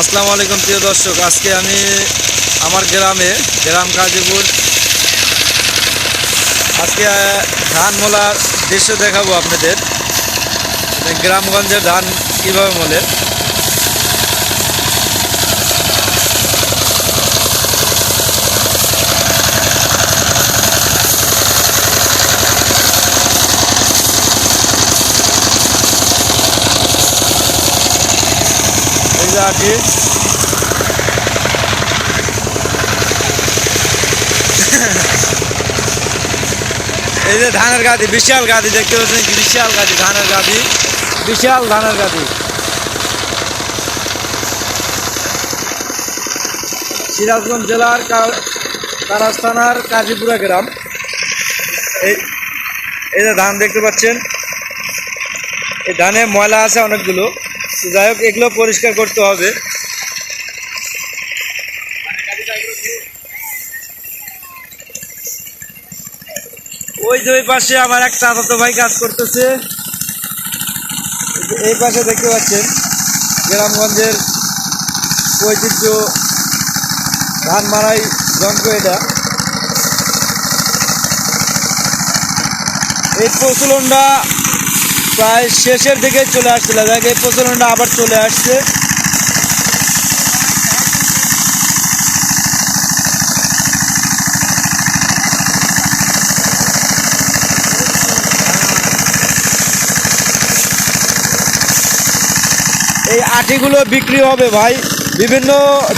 আসসালামু আলাইকুম প্রিয় দর্শক, আজকে আমি আমার গ্রাম গাজীপুর আজকে ধান মোলার দৃশ্য দেখাবো আপনাদের। গ্রামগঞ্জের ধান কীভাবে মোলে। এই যে আটি, এই যে ধানের গাদি, বিশাল গাদি দেখতে পাচ্ছেন, বিশাল গাদি ধানের গাদি, বিশাল ধানের গাদি। সিরাজগঞ্জ জেলার কারাস থানার কাজীপুরা গ্রাম। এই যে ধান দেখতে পাচ্ছেন, এই ধানে ময়লা আছে অনেকগুলো, যাই হোক এগুলো পরিষ্কার করতে হবে। ওই যে ওই পাশে আমার এক চাচাতো ভাই কাজ করতেছে, এই পাশে দেখতে পাচ্ছেন গ্রামগঞ্জের ঐতিহ্য ধান মারাই যন্ত্র এটা। এই প্রচলনটা প্রায় শেষের দিকে চলে আসছিল, দেখ এই প্রচলনটা আবার চলে আসছে। এই আটিগুলো বিক্রি হবে ভাই, বিভিন্ন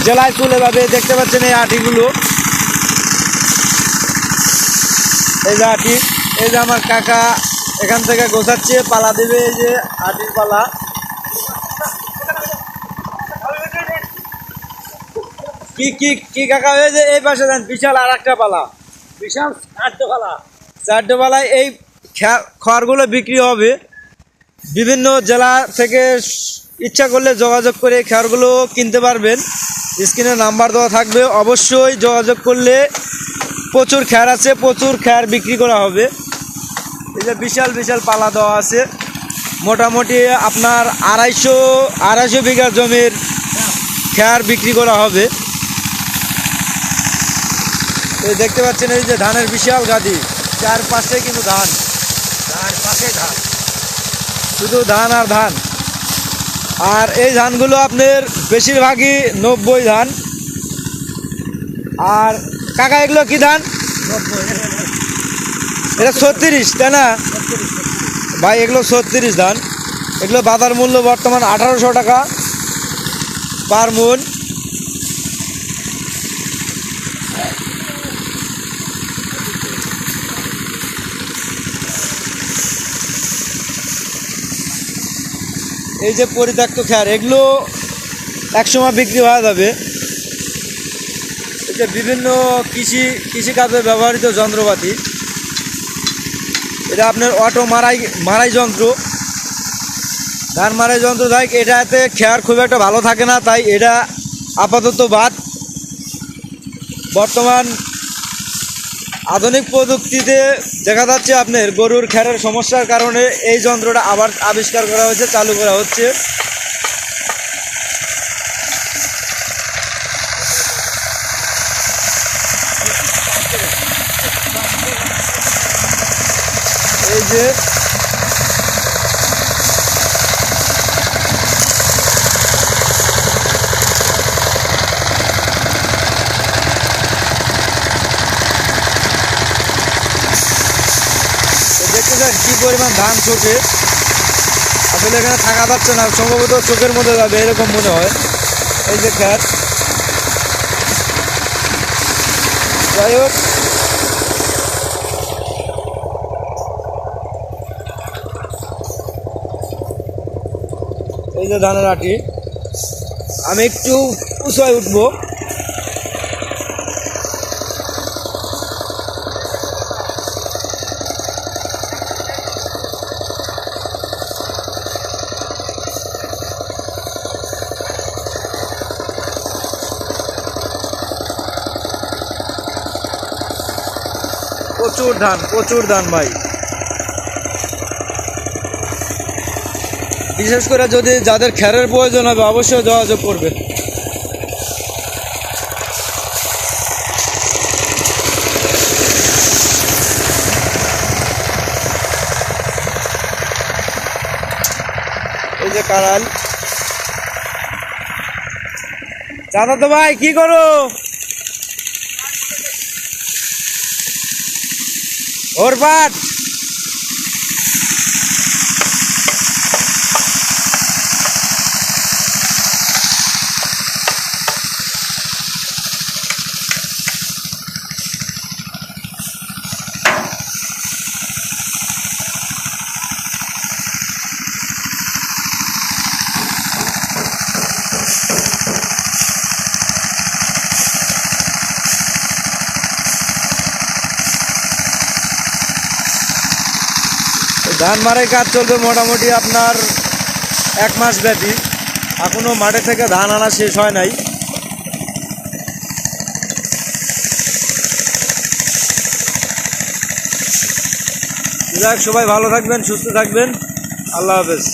জেলায় চলে যাবে। দেখতে পাচ্ছেন এই আটিগুলো, এই যে আটি, এই যে আমার কাকা এখান থেকে গোছাচ্ছে, পালা দেবে। এই যে আটির পালা, কি কি কি কাকা হয়েছে, এই পাশে দেন বিশাল আর একটা পালা, বিশাল চারটে পালায় এই খড়গুলো বিক্রি হবে। বিভিন্ন জেলা থেকে ইচ্ছা করলে যোগাযোগ করে খড়গুলো কিনতে পারবেন। স্ক্রিনে নাম্বার দেওয়া থাকবে, অবশ্যই যোগাযোগ করলে প্রচুর খড় আছে, প্রচুর খড় বিক্রি করা হবে। এই যে বিশাল বিশাল পালা দেওয়া আছে, মোটামুটি আপনার আড়াইশো বিঘা জমির খড় বিক্রি করা হবে। এই দেখতে পাচ্ছেন এই যে ধানের বিশাল গাদি, চারপাশে কিন্তু ধান, শুধু ধান আর ধান। আর এই ধানগুলো আপনার বেশিরভাগই 90 ধান। আর কাকা এগুলো কি ধান? এটা 36, তাই না ভাই? এগুলো 36 ধান। এগুলো বাজার মূল্য বর্তমান 1800 টাকা পার মন। এই যে পরিত্যক্ত খড়, এগুলো একসময় বিক্রি হয়ে যাবে। এই যে বিভিন্ন কৃষিকাজে ব্যবহৃত যন্ত্রপাতি, এটা আপনার অটো মারাই যন্ত্র, ধান মারাই যন্ত্র। তাই এটাতে খড় খুব একটা ভালো থাকে না, তাই এটা আপাতত বাদ। বর্তমান আধুনিক প্রযুক্তিতে দেখা যাচ্ছে আপনার গরুর খড়ের সমস্যার কারণে এই যন্ত্রটা আবার আবিষ্কার করা হয়েছে, চালু করা হচ্ছে। এই যে দেখতেছেন কি পরিমাণ ধান চোখে, আসলে এখানে থাকা যাচ্ছে না, সম্ভবত চোখের মধ্যে যাবে এরকম মনে হয়। এই যে খড়, যাই হোক এই যে ধানের আটি, আমি একটু উঁচায় উঠবো। প্রচুর ধান ভাই। বিশেষ করে যদি যাদের খ্যারের প্রয়োজন হবে অবশ্যই যোগাযোগ করবে। কারাল। চাচা ভাই কি করো? ওর পাট ধান মারাই কাজ চলবে মোটামুটি আপনার 1 মাস ব্যাপী। এখনো মাঠে থেকে ধান আনা শেষ হয় নাই। যাক, সবাই ভালো থাকবেন, সুস্থ থাকবেন। আল্লাহ হাফেজ।